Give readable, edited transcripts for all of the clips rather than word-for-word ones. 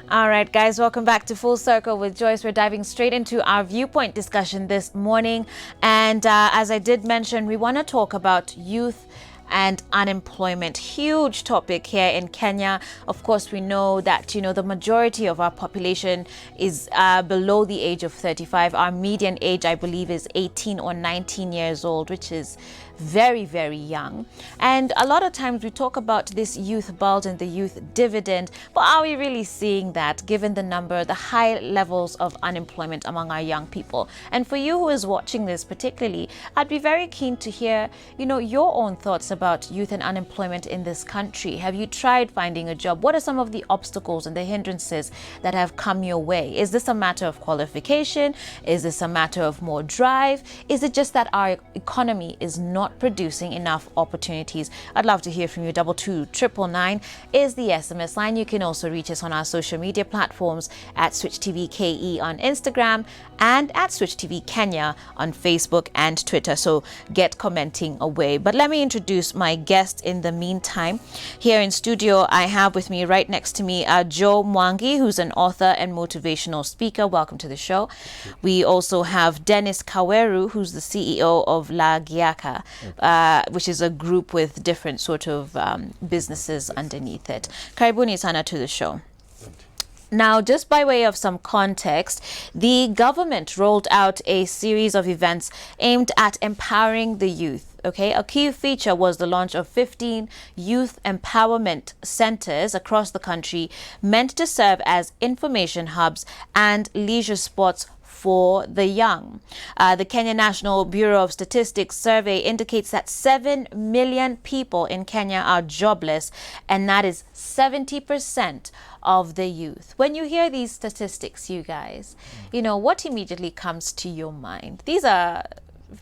All right, guys, welcome back to Full Circle with Joyce. We're diving straight into our viewpoint discussion this morning. And as I did mention, we want to talk about youth and unemployment. Huge topic here in Kenya. Of course, we know that, the majority of our population is below the age of 35. Our median age, I believe, is 18 or 19 years old, which is very, very young. And a lot of times we talk about this youth bulge and the youth dividend, but are we really seeing that given the high levels of unemployment among our young people? And for you who is watching this particularly, I'd be very keen to hear, your own thoughts about youth and unemployment in this country. Have you tried finding a job? What are some of the obstacles and the hindrances that have come your way? Is this a matter of qualification? Is this a matter of more drive? Is it just that our economy is not producing enough opportunities? I'd love to hear from you. 22999 is the SMS line. You can also reach us on our social media platforms at Switch TV KE on Instagram and at Switch TV Kenya on Facebook and Twitter. So get commenting away. But let me introduce my guest in the meantime. Here in studio, I have with me right next to me Joe Mwangi, who's an author and motivational speaker. Welcome to the show. We also have Dennis Kaweru, who's the CEO of La Giaka, which is a group with different sort of businesses underneath it. Karibuni sana to the show. Now, just by way of some context, the government rolled out a series of events aimed at empowering the youth. Okay, a key feature was the launch of 15 youth empowerment centers across the country, meant to serve as information hubs and leisure spots for the young. The Kenya National Bureau of Statistics survey indicates that 7 million people in Kenya are jobless, and that is 70% of the youth. When you hear these statistics, you guys, what immediately comes to your mind? These are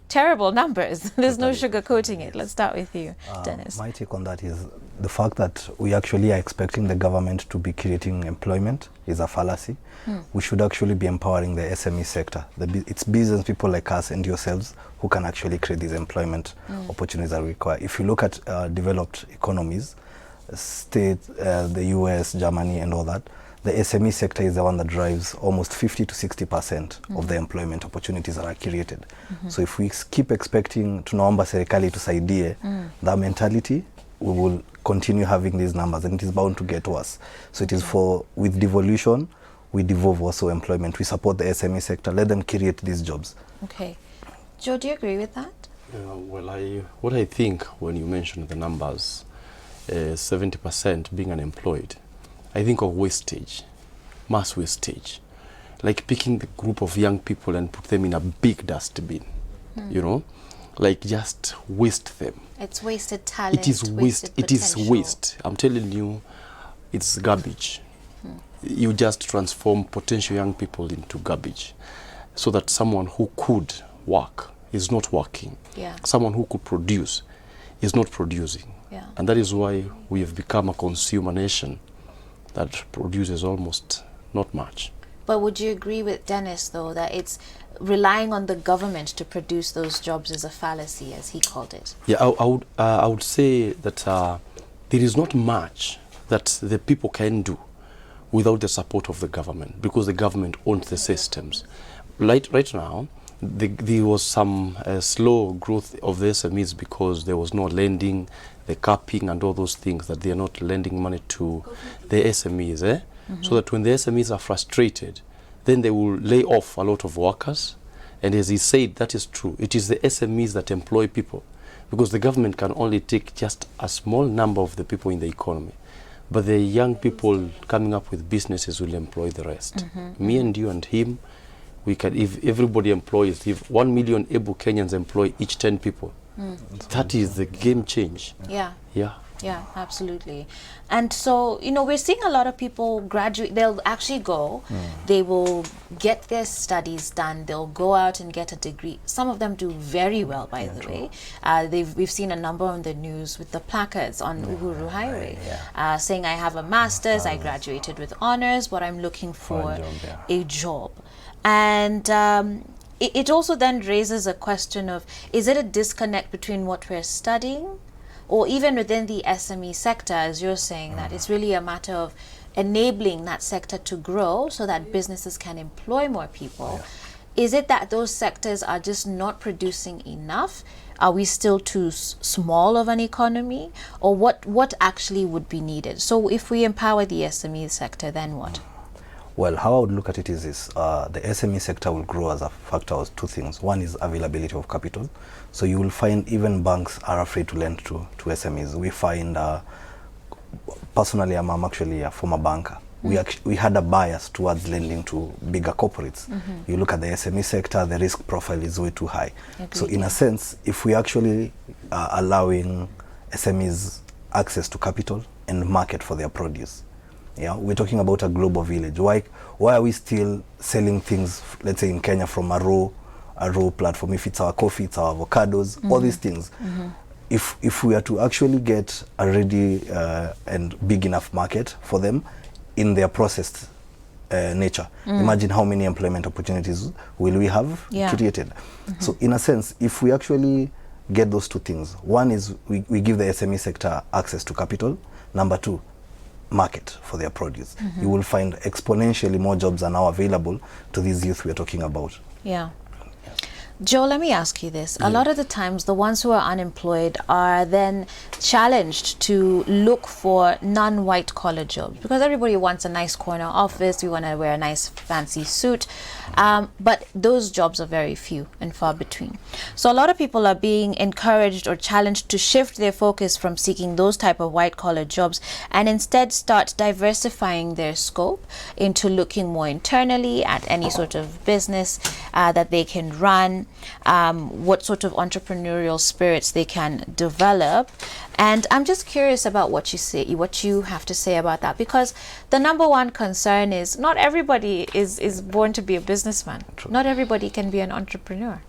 terrible numbers. There's no sugarcoating it. Let's start with you, Dennis. My take on that is the fact that we actually are expecting the government to be creating employment is a fallacy. We should actually be empowering the SME sector. It's business people like us and yourselves who can actually create these employment opportunities that we require. If you look at developed economies, the US, Germany and all that, the SME sector is the one that drives almost 50 to 60% of the employment opportunities that are created. So if we keep expecting tunaomba serikali tusaidie, that mentality, we will continue having these numbers and it is bound to get worse. So it is with devolution, we devolve also employment. We support the SME sector, let them create these jobs. Okay. Joe, do you agree with that? What I think when you mention the numbers, 70% being unemployed, I think of wastage, mass wastage, like picking the group of young people and put them in a big dustbin, like just waste them. It's wasted talent. It is waste. It is waste. I'm telling you, it's garbage. You just transform potential young people into garbage, so that someone who could work is not working. Yeah. Someone who could produce is not producing. Yeah. And that is why we have become a consumer nation that produces almost not much. But would you agree with Dennis, though, that it's relying on the government to produce those jobs is a fallacy, as he called it? Yeah, I would say that there is not much that the people can do without the support of the government, because the government owns the systems. Right now, there was some slow growth of the SMEs because there was no lending, the capping and all those things, that they are not lending money to the SMEs. So that when the SMEs are frustrated, then they will lay off a lot of workers. And as he said, that is true. It is the SMEs that employ people, because the government can only take just a small number of the people in the economy. But the young people coming up with businesses will employ the rest. Me and you and him, we can, if everybody employs, if 1 million able Kenyans employ each 10 people, that is the game change. Yeah. Yeah. Yeah, absolutely. And so, we're seeing a lot of people graduate. They'll actually go, they will get their studies done, they'll go out and get a degree. Some of them do very well, by the way. We've seen a number on the news with the placards on Uhuru Highway saying, I have a master's, I graduated with honors, but I'm looking for a job. And it also then raises a question of, is it a disconnect between what we're studying, or even within the SME sector, as you're saying, that it's really a matter of enabling that sector to grow so that businesses can employ more people. Is it that those sectors are just not producing enough? Are we still too small of an economy? Or what actually would be needed? So if we empower the SME sector, then what? Well, how I would look at it is this. The SME sector will grow as a factor of two things. One is availability of capital. So you will find even banks are afraid to lend to SMEs. We find, personally, I'm actually a former banker. We had a bias towards lending to bigger corporates. You look at the SME sector, the risk profile is way too high. Agreed, So in a sense, if we actually are allowing SMEs access to capital and market for their produce, we're talking about a global village. Why are we still selling things, let's say in Kenya, from a raw platform? If it's our coffee, it's our avocados, all these things. If we are to actually get a ready and big enough market for them in their processed nature, imagine how many employment opportunities will we have created. So in a sense, if we actually get those two things, one is we give the SME sector access to capital. Number two, market for their produce. You will find exponentially more jobs are now available to these youth we are talking about. Yeah. Joe, let me ask you this. A lot of the times, the ones who are unemployed are then challenged to look for non-white collar jobs because everybody wants a nice corner office. We want to wear a nice fancy suit. But those jobs are very few and far between. So a lot of people are being encouraged or challenged to shift their focus from seeking those type of white collar jobs and instead start diversifying their scope into looking more internally at any sort of business that they can run. What sort of entrepreneurial spirits they can develop. And I'm just curious about what you have to say about that, because the number one concern is not everybody is born to be a businessman. True. Not everybody can be an entrepreneur.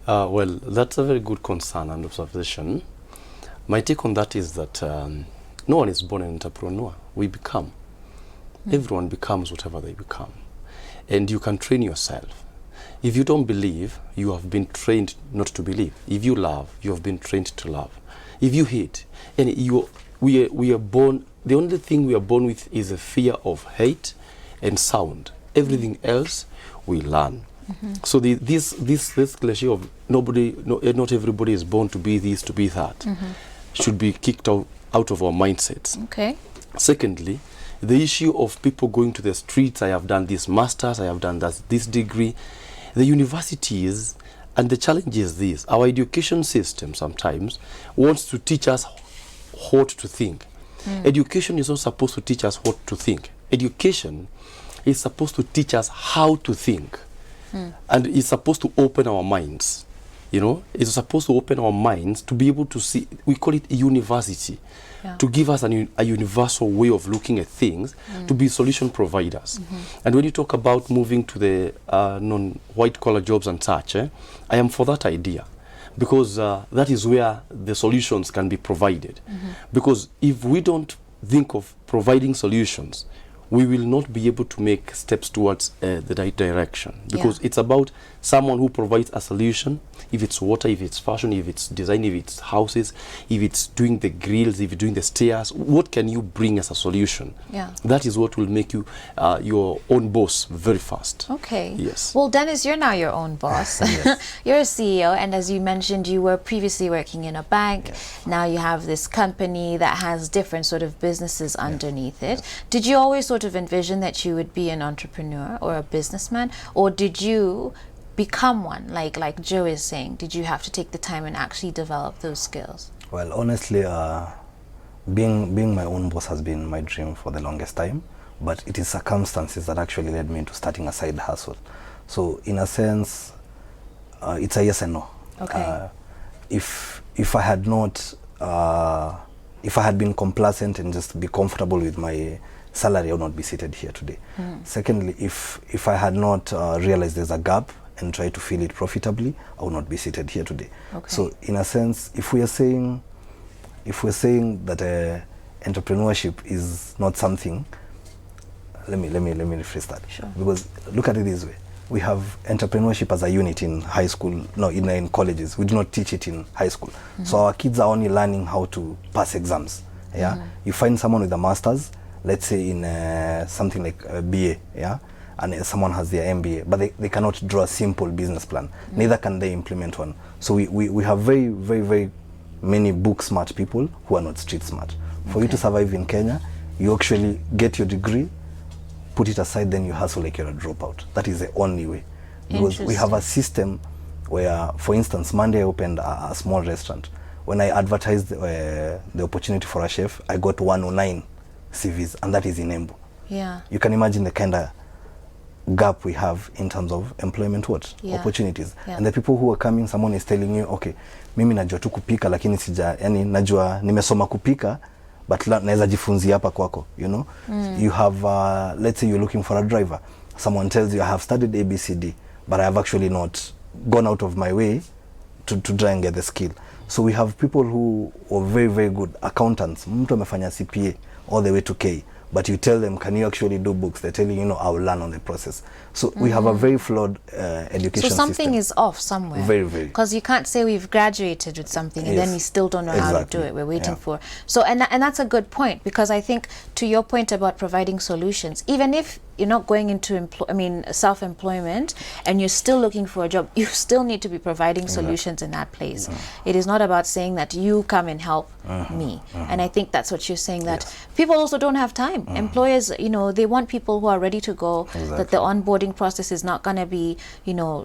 Well, that's a very good concern and observation. My take on that is that no one is born an entrepreneur. We become. Everyone becomes whatever they become. And you can train yourself. If you don't believe, you have been trained not to believe. If you love, you have been trained to love. If you hate, and we are born, the only thing we are born with is a fear of hate and sound. Everything else we learn. So this cliche of not everybody is born to be this, to be that, should be kicked out of our mindsets. Okay. Secondly, the issue of people going to the streets, I have done this master's, I have done this degree. The universities, and the challenge is this, our education system sometimes wants to teach us what to think. Education is not supposed to teach us what to think. Education is supposed to teach us how to think. And it's supposed to open our minds. It's supposed to open our minds to be able to see, we call it a university, to give us a universal way of looking at things, to be solution providers. And when you talk about moving to the non-white collar jobs and such, I am for that idea, because that is where the solutions can be provided. Because if we don't think of providing solutions, we will not be able to make steps towards the right direction, because it's about someone who provides a solution. If it's water, if it's fashion, if it's design, if it's houses, if it's doing the grills, if you're doing the stairs, what can you bring as a solution? That is what will make you your own boss very fast. Okay. Yes. Well, Dennis, you're now your own boss. You're a CEO, and as you mentioned, you were previously working in a bank. Now you have this company that has different sort of businesses underneath it. Did you always sort of envision that you would be an entrepreneur or a businessman, or did you become one, like Joe is saying? Did you have to take the time and actually develop those skills? Well, honestly, being my own boss has been my dream for the longest time, but it is circumstances that actually led me into starting a side hustle. So in a sense, it's a yes and no. Okay. If I had not, if I had been complacent and just be comfortable with my salary, I would not be seated here today. Secondly, if I had not realized there's a gap and try to fill it profitably, I will not be seated here today. So in a sense, if we're saying that entrepreneurship is not something, let me rephrase that. Because look at it this way: we have entrepreneurship as a unit in high school, in colleges. We do not teach it in high school. So our kids are only learning how to pass exams. You find someone with a master's, let's say in something like a BA, yeah, and someone has their MBA, but they cannot draw a simple business plan. Neither can they implement one. So we have very, very, very many book smart people who are not street smart. For you to survive in Kenya, you actually get your degree, put it aside, then you hustle like you're a dropout. That is the only way. Because we have a system where, for instance, Monday I opened a small restaurant. When I advertised the opportunity for a chef, I got 109 CVs, and that is in Embu. Yeah. You can imagine the kind of gap we have in terms of employment opportunities. Yeah. And the people who are coming, someone is telling you, okay, mimi najua tu kupika lakini yani najua nimesoma kupika but naweza jifunzia hapa kwako, you know. You have let's say you're looking for a driver. Someone tells you I have studied ABCD but I have actually not gone out of my way to try and get the skill. So we have people who are very, very good accountants. Mtu amefanya CPA all the way to K. But you tell them, can you actually do books? They tell you, I will learn on the process. So we have a very flawed education system. So something is off somewhere. Very, very. Because you can't say we've graduated with something and then we still don't know how to do it. We're waiting for. So, and that's a good point, because I think to your point about providing solutions, even if you're not going into self-employment and you're still looking for a job, you still need to be providing solutions in that place. It is not about saying that you come and help me. And I think that's what you're saying, that people also don't have time. Employers, they want people who are ready to go, that the onboarding process is not going to be,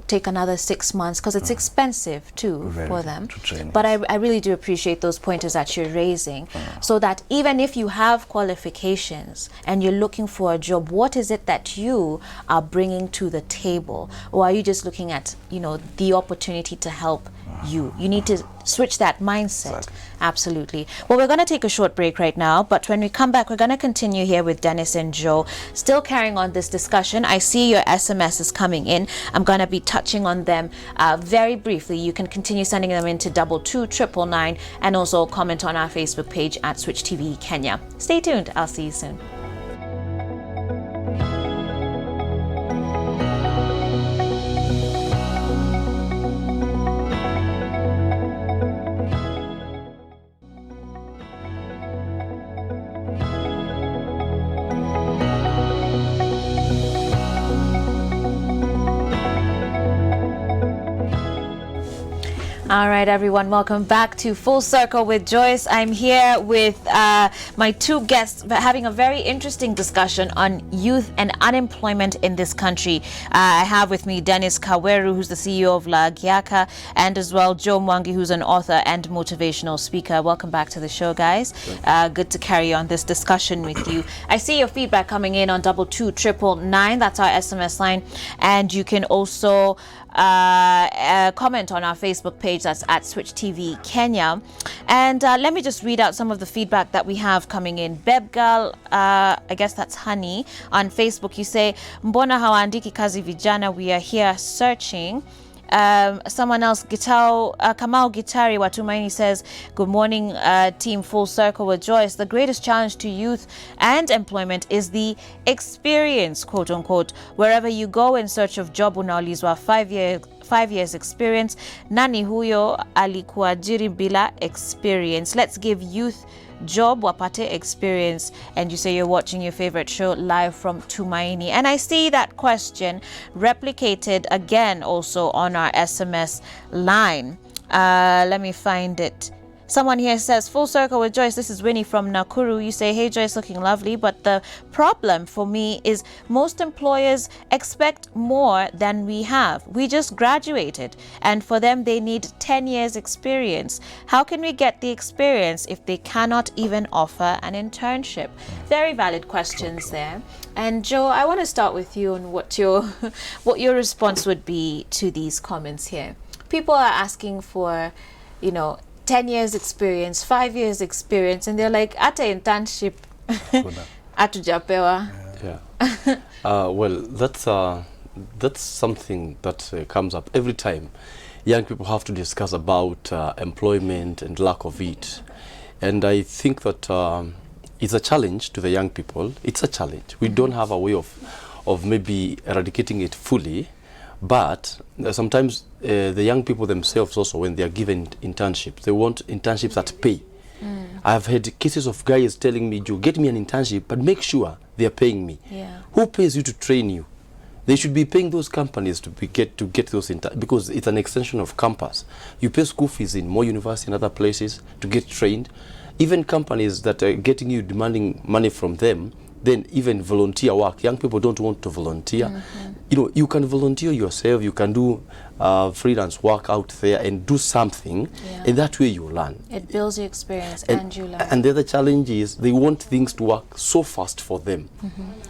take another 6 months, because it's expensive too for them. But I really do appreciate those pointers that you're raising, so that even if you have qualifications and you're looking for a job, what is it that you are bringing to the table? Or are you just looking at, the opportunity to help you? You need to switch that mindset. Absolutely. Well, we're going to take a short break right now, but when we come back, we're going to continue here with Dennis and Joe, still carrying on this discussion. I see your SMSs coming in. I'm going to be touching on them very briefly. You can continue sending them into 22999 and also comment on our Facebook page at Switch TV Kenya. Stay tuned. I'll see you soon. All right, everyone, welcome back to Full Circle with Joyce. I'm here with my two guests having a very interesting discussion on youth and unemployment in this country. I have with me Dennis Kaweru, who's the CEO of La Giaka, and as well Joe Mwangi, who's an author and motivational speaker. Welcome back to the show, guys. Good to carry on this discussion with you. I see your feedback coming in on 22999. That's our SMS line. And you can also comment on our Facebook page, that's at Switch TV Kenya. And let me just read out some of the feedback that we have coming in. Bebgal, I guess that's Honey, on Facebook, you say, mbona hawaandiki kazi vijana, we are here searching. Someone else, Kamau Gitari Watumaini, says, good morning, team Full Circle with Joyce. The greatest challenge to youth and employment is the experience, quote unquote. Wherever you go in search of job, unaulizwa 5 years experience. Nani huyo alikuajiri bila experience? Let's give youth job, wapate experience. And you say you're watching your favorite show live from Tumaini. And I see that question replicated again also on our SMS line. Let me find it. Someone here says, Full Circle with Joyce, this is Winnie from Nakuru. You say, hey Joyce, looking lovely, but the problem for me is most employers expect more than we have. We just graduated, and for them they need 10 years experience. How can we get the experience if they cannot even offer an internship? Very valid questions there. And Joe, I want to start with you on what your response would be to these comments here. People are asking for, 10 years experience, 5 years experience, and they're like, at a internship, atujapewa. Yeah. Well, that's something that comes up every time. Young people have to discuss about employment and lack of it. And I think that it's a challenge to the young people. It's a challenge. We don't have a way of maybe eradicating it fully. But sometimes the young people themselves also, when they are given internships, they want internships that pay. I've had cases of guys telling me, Joe, get me an internship, but make sure they're paying me. Yeah. Who pays you to train you? They should be paying those companies to get those because it's an extension of campus. You pay school fees in more universities and other places to get trained. Even companies that are getting you demanding money from them, then even volunteer work. Young people don't want to volunteer. You know, you can volunteer yourself. You can do freelance work out there and do something, and that way you learn. It builds your experience and you learn. And the other challenge is they want things to work so fast for them.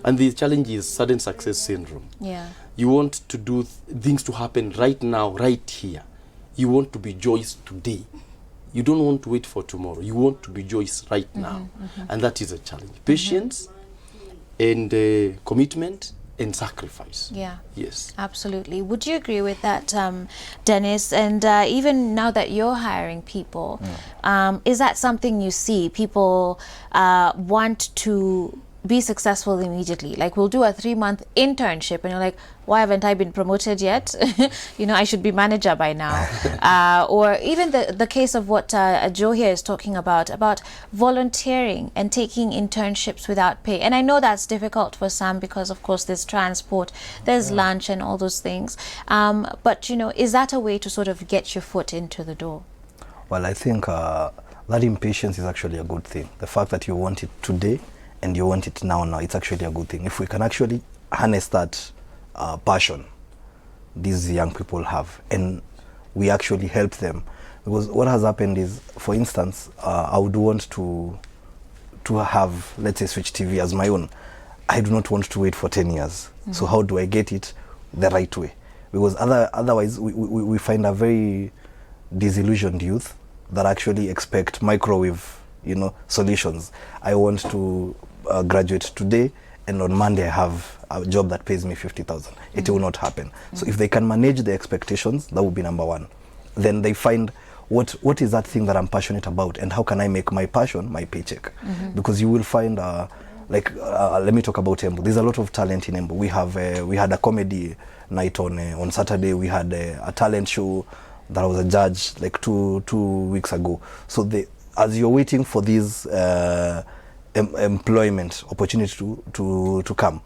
And the challenge is sudden success syndrome. Yeah. You want to do things to happen right now, right here. You want to be Joyce today. You don't want to wait for tomorrow. You want to be Joyce right now. And that is a challenge. Patience and commitment and sacrifice. Yeah. Yes. Absolutely. Would you agree with that, Dennis? And even now that you're hiring people, is that something you see? People want to be successful immediately. Like, we'll do a 3-month internship and you're like, why haven't I been promoted yet? You know, I should be manager by now. Or even the case of what Joe here is talking about volunteering and taking internships without pay. And I know that's difficult for some because, of course, there's transport, there's lunch and all those things. But, you know, is that a way to sort of get your foot into the door? Well, I think that impatience is actually a good thing. The fact that you want it today and you want it now, it's actually a good thing. If we can actually harness that passion these young people have, and we actually help them, because what has happened is, for instance, I would want to have, let's say, Switch TV as my own. I do not want to wait for 10 years. So how do I get it the right way? Because otherwise we find a very disillusioned youth that actually expect microwave, you know, solutions. I want to graduate today, and on Monday I have a job that pays me 50,000. It will not happen. So if they can manage the expectations, that would be number one. Then they find what is that thing that I'm passionate about, and how can I make my passion my paycheck? Because you will find let me talk about Embu. There's a lot of talent in Embu. We had a comedy night on Saturday. We had a talent show that I was a judge like two weeks ago. So as you're waiting for these employment opportunity to come,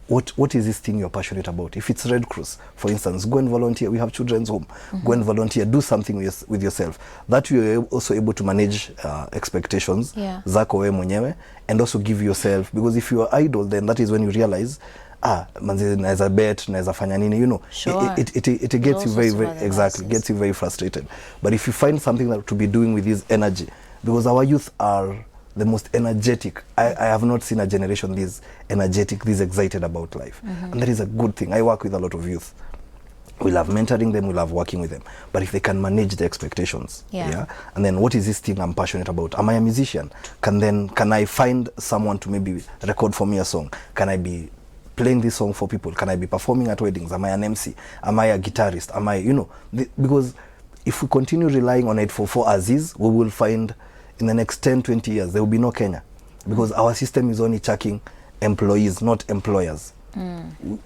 what is this thing you're passionate about? If it's Red Cross, for instance, go and volunteer. We have children's home. Go and volunteer. Do something with yourself. That you're also able to manage expectations zako wewe mwenyewe, and also give yourself, because if you are idle, then that is when you realize, manzi naeza bet, naeza fanya nini, you know. Sure. It gets you gets you very frustrated. But if you find something that to be doing with this energy, because our youth are the most energetic. I have not seen a generation this energetic, this excited about life. And that is a good thing. I work with a lot of youth. We love mentoring them, we love working with them. But if they can manage the expectations, and then what is this thing I'm passionate about? Am I a musician? Can I find someone to maybe record for me a song? Can I be playing this song for people? Can I be performing at weddings? Am I an MC? Am I a guitarist? Am I, you know, because if we continue relying on 844 as is, we will find in the next 10, 20 years, there will be no Kenya, because our system is only tracking employees, not employers.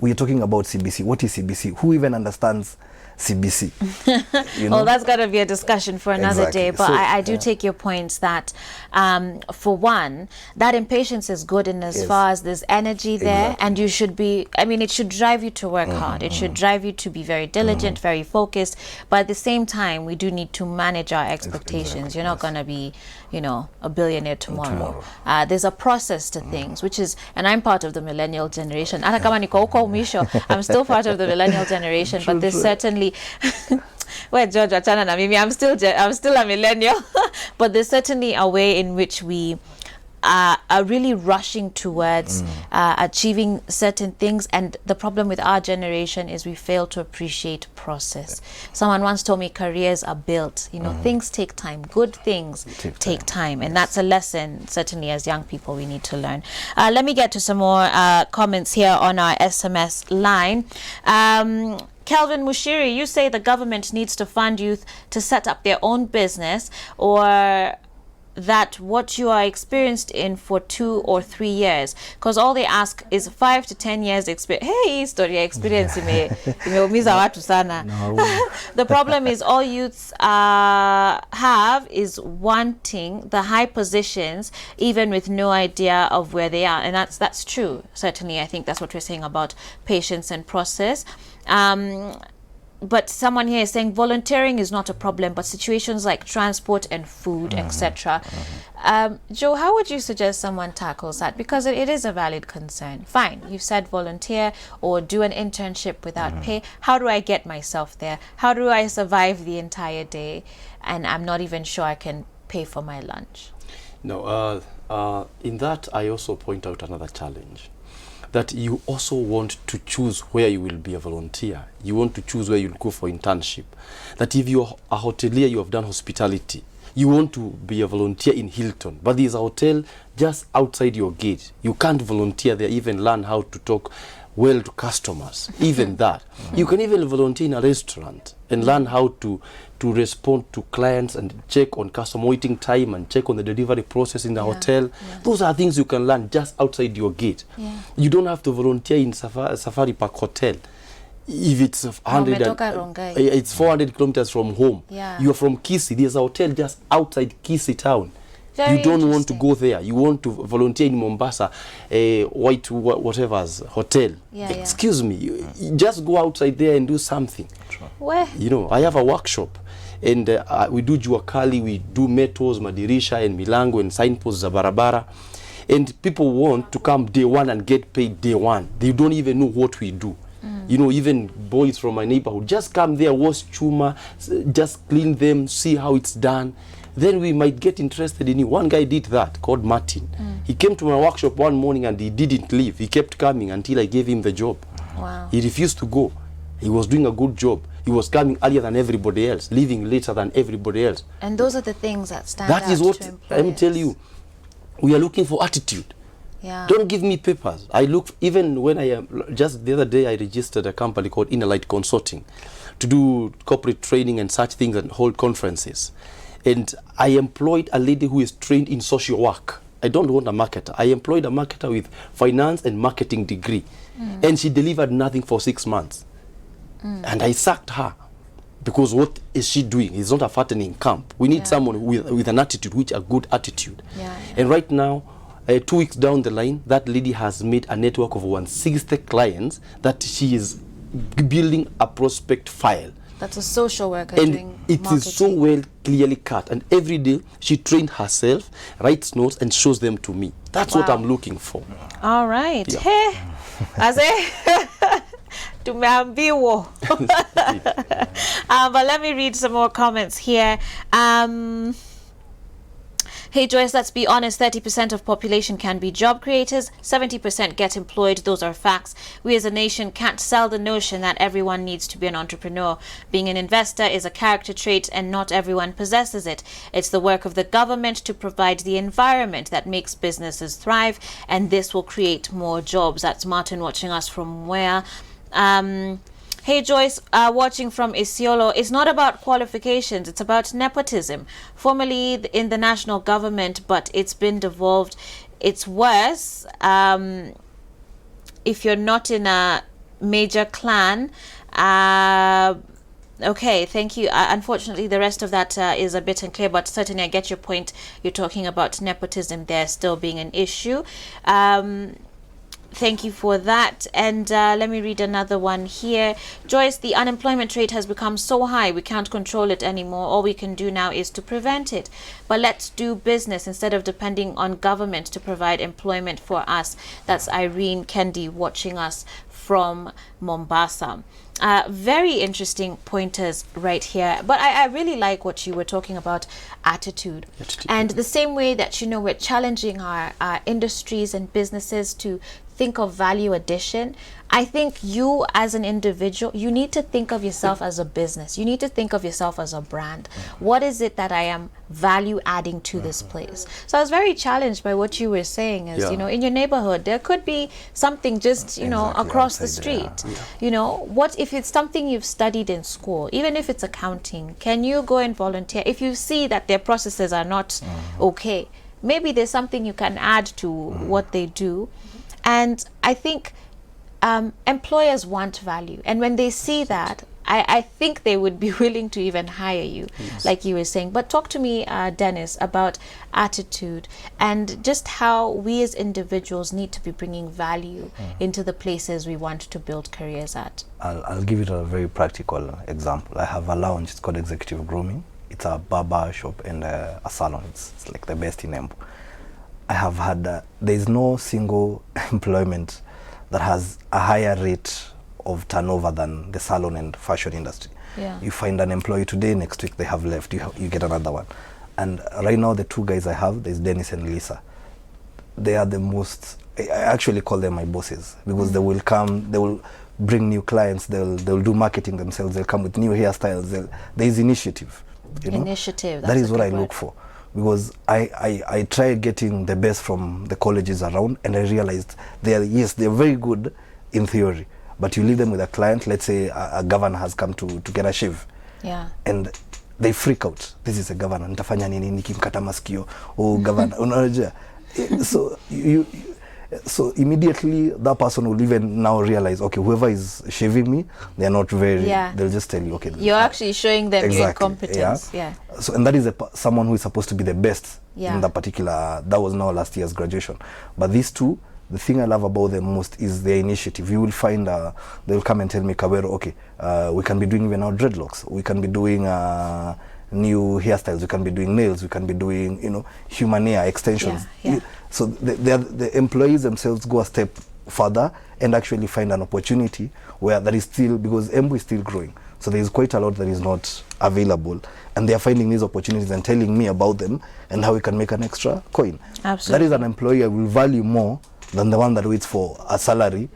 We're talking about CBC. What is CBC? Who even understands CBC? You know? Well, that's got to be a discussion for another day. But so, I do take your points that, for one, that impatience is good in as far as there's energy there, and you should be, I mean, it should drive you to work hard. It should drive you to be very diligent, very focused. But at the same time, we do need to manage our expectations. You're not going to be, you know, a billionaire tomorrow. There's a process to things, which is, and I'm part of the millennial generation. I'm still part of the millennial generation, but there's certainly well, George, I'm still a millennial, but there's certainly a way in which we are really rushing towards achieving certain things, and the problem with our generation is we fail to appreciate process. Someone once told me careers are built, you know, things take time, good things take time, and that's a lesson certainly as young people we need to learn. Let me get to some more comments here on our SMS line. Kelvin Mushiri, you say the government needs to fund youth to set up their own business, or that what you are experienced in for 2 or 3 years, because all they ask is 5 to 10 years experience. Hey, story experience imeumiza watu sana. The problem is all youths have is wanting the high positions even with no idea of where they are, and that's true. Certainly, I think that's what we're saying about patience and process. But someone here is saying volunteering is not a problem, but situations like transport and food, etc. Joe, how would you suggest someone tackles that? Because it is a valid concern. Fine, you've said volunteer or do an internship without pay. How do I get myself there? How do I survive the entire day? And I'm not even sure I can pay for my lunch. No, in that I also point out another challenge, that you also want to choose where you will be a volunteer. You want to choose where you'll go for internship. That if you're a hotelier, you have done hospitality, you want to be a volunteer in Hilton, but there's a hotel just outside your gate. You can't volunteer there, even learn how to talk well to customers, even that. You can even volunteer in a restaurant and learn how to respond to clients and check on customer waiting time and check on the delivery process in the hotel. Those are things you can learn just outside your gate. You don't have to volunteer in Safari Park Hotel. If it's 400 kilometers from home, you're from Kisii, there's a hotel just outside Kisii town. Very you don't want to go there. You want to volunteer in Mombasa, whatever's hotel. Excuse me, you just go outside there and do something. Where? You know, I have a workshop, and we do juakali, we do metals, madirisha, and milango, and signposts, barabara. And people want to come day one and get paid day one. They don't even know what we do. You know, even boys from my neighborhood just come there, wash chuma, just clean them, see how it's done. Then we might get interested in you. One guy did that, called Martin. He came to my workshop one morning and he didn't leave. He kept coming until I gave him the job. Wow. He refused to go. He was doing a good job. He was coming earlier than everybody else, leaving later than everybody else. And those are the things that stand out. That is what to I'm telling you. We are looking for attitude. Don't give me papers. I look, even when I am, just the other day I registered a company called Inner Light Consulting to do corporate training and such things and hold conferences. And I employed a lady who is trained in social work. I don't want a marketer. I employed a marketer with finance and marketing degree. And she delivered nothing for 6 months. And I sacked her. Because what is she doing? It's not a fattening camp. We need someone with an attitude, which a good attitude. And right now, 2 weeks down the line, that lady has made a network of 160 clients that she is building a prospect file. That's a social worker and doing it marketing. Is so well clearly cut. And every day she trained herself, writes notes, and shows them to me. That's what I'm looking for. All right. Hey, tumeambiwa. But let me read some more comments here. Hey Joyce, let's be honest, 30% of population can be job creators, 70% get employed. Those are facts. We as a nation can't sell the notion that everyone needs to be an entrepreneur. Being an investor is a character trait and not everyone possesses it. It's the work of the government to provide the environment that makes businesses thrive, and this will create more jobs. That's Martin watching us from where? Hey Joyce, watching from Isiolo, it's not about qualifications, it's about nepotism. Formerly in the national government, but it's been devolved. It's worse if you're not in a major clan. Okay, thank you. Unfortunately, the rest of that is a bit unclear, but certainly I get your point. You're talking about nepotism there still being an issue. Thank you for that. And let me read another one here. Joyce, the unemployment rate has become so high we can't control it anymore. All we can do now is to prevent it. But let's do business instead of depending on government to provide employment for us. That's Irene Kendi watching us from Mombasa. Very interesting pointers right here. But I really like what you were talking about, attitude. And the same way that, you know, we're challenging our industries and businesses to think of value addition, I think you as an individual, you need to think of yourself as a business. You need to think of yourself as a brand. What is it that I am value adding to this place? So I was very challenged by what you were saying is, you know, in your neighborhood, there could be something just, you know, Exactly, across the outside there, street. You know, what if it's something you've studied in school, even if it's accounting, can you go and volunteer? If you see that their processes are not okay, maybe there's something you can add to what they do. And I think employers want value, and when they see that, I think they would be willing to even hire you, like you were saying. But talk to me, Dennis, about attitude and just how we as individuals need to be bringing value into the places we want to build careers at. I'll give it a very practical example. I have a lounge, it's called Executive Grooming. It's a barber shop and a salon. It's like the best in Embu. I have had, there's no single employment that has a higher rate of turnover than the salon and fashion industry. You find an employee today, next week they have left, you get another one. And right now the two guys I have, there's Dennis and Lisa. They are the most, I actually call them my bosses, because they will come, they will bring new clients, they'll do marketing themselves, they'll come with new hairstyles, there's initiative. You know? Initiative, that is what I look for. Because I tried getting the best from the colleges around, and I realized they're very good in theory, but you leave them with a client, let's say a governor has come to get a shave, and they freak out. This is a governor, nitafanya nini nikimkata masikio? Oh, governor, unajua. So immediately that person will even now realize, okay, whoever is shaving me, they're not very, they'll just tell you, okay. You're actually showing them your incompetence. So, and that is someone who is supposed to be the best in that particular, that was now last year's graduation. But these two, the thing I love about them most is their initiative. You will find, they'll come and tell me, Kawero, okay, we can be doing even our dreadlocks. We can be doing new hairstyles. We can be doing nails. We can be doing, you know, human hair extensions. So the employees themselves go a step further and actually find an opportunity where that is still, because Embu is still growing. So there is quite a lot that is not available, and they are finding these opportunities and telling me about them and how we can make an extra coin. Absolutely. That is an employee I will value more than the one that waits for a salary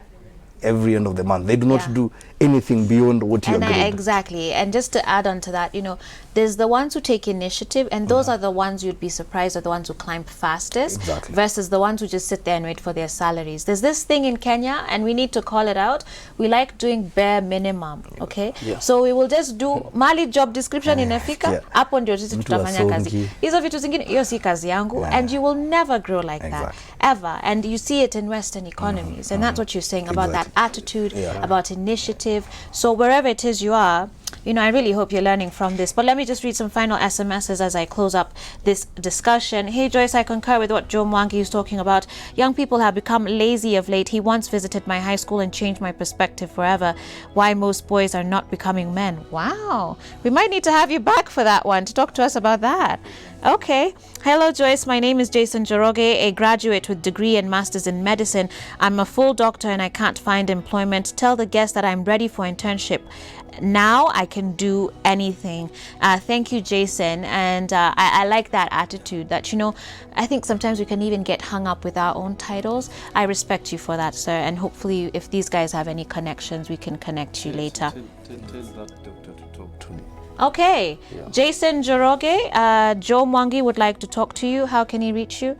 every end of the month. They do not do anything beyond what you agreed. Exactly. And just to add on to that, you know, there's the ones who take initiative, and those are the ones you'd be surprised are the ones who climb fastest, versus the ones who just sit there and wait for their salaries. There's this thing in Kenya, and we need to call it out. We like doing bare minimum, okay? So we will just do mali job description inafika, hapo ndio sisi tutafanya kazi. Hizo vitu zingine, hiyo si kazi yangu, and you will never grow like that, ever. And you see it in Western economies, and that's what you're saying about that attitude, about initiative. So wherever it is you are, you know, I really hope you're learning from this. But let me just read some final SMSs as I close up this discussion. Hey Joyce, I concur with what Joe Mwangi is talking about. Young people have become lazy of late. He once visited my high school and changed my perspective forever. Why most boys are not becoming men. Wow. We might need to have you back for that one to talk to us about that. Okay. Hello Joyce, my name is Jason Joroge, a graduate with degree and master's in medicine. I'm a full doctor and I can't find employment. Tell the guest that I'm ready for internship. Now I can do anything. Thank you, Jason. And I like that attitude that, you know, I think sometimes we can even get hung up with our own titles. I respect you for that, sir. And hopefully if these guys have any connections, we can connect you later. Tell that doctor to talk to me. Okay. Jason Joroge, Joe Mwangi would like to talk to you. How can he reach you?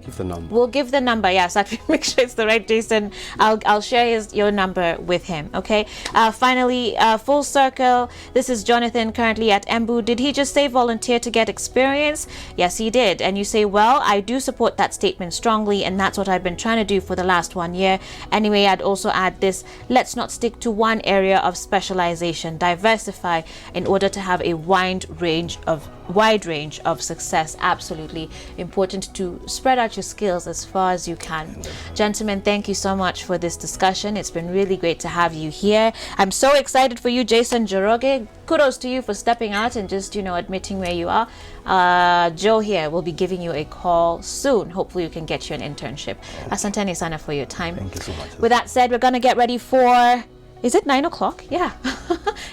Give the number. We'll give the number, yes. That we make sure it's the right Jason. I'll share your number with him, okay? Finally, Full Circle. This is Jonathan, currently at Embu. Did he just say volunteer to get experience? Yes, he did. And you say, well, I do support that statement strongly, and that's what I've been trying to do for the last 1 year. Anyway, I'd also add this: let's not stick to one area of specialization. Diversify in order to have a wide range of success. Absolutely important to spread out your skills as far as you can. Gentlemen, thank you so much for this discussion. It's been really great to have you here. I'm so excited for you, Jason Joroge. Kudos to you for stepping out and just, you know, admitting where you are. Joe here will be giving you a call soon. Hopefully you can get you an internship. Asanteni sana for your time. Thank you so much. With that said, we're going to get ready for... Is it 9 o'clock? Yeah.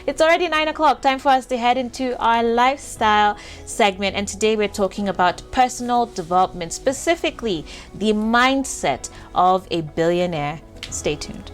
It's already 9 o'clock. Time for us to head into our lifestyle segment. And today we're talking about personal development, specifically the mindset of a billionaire. Stay tuned.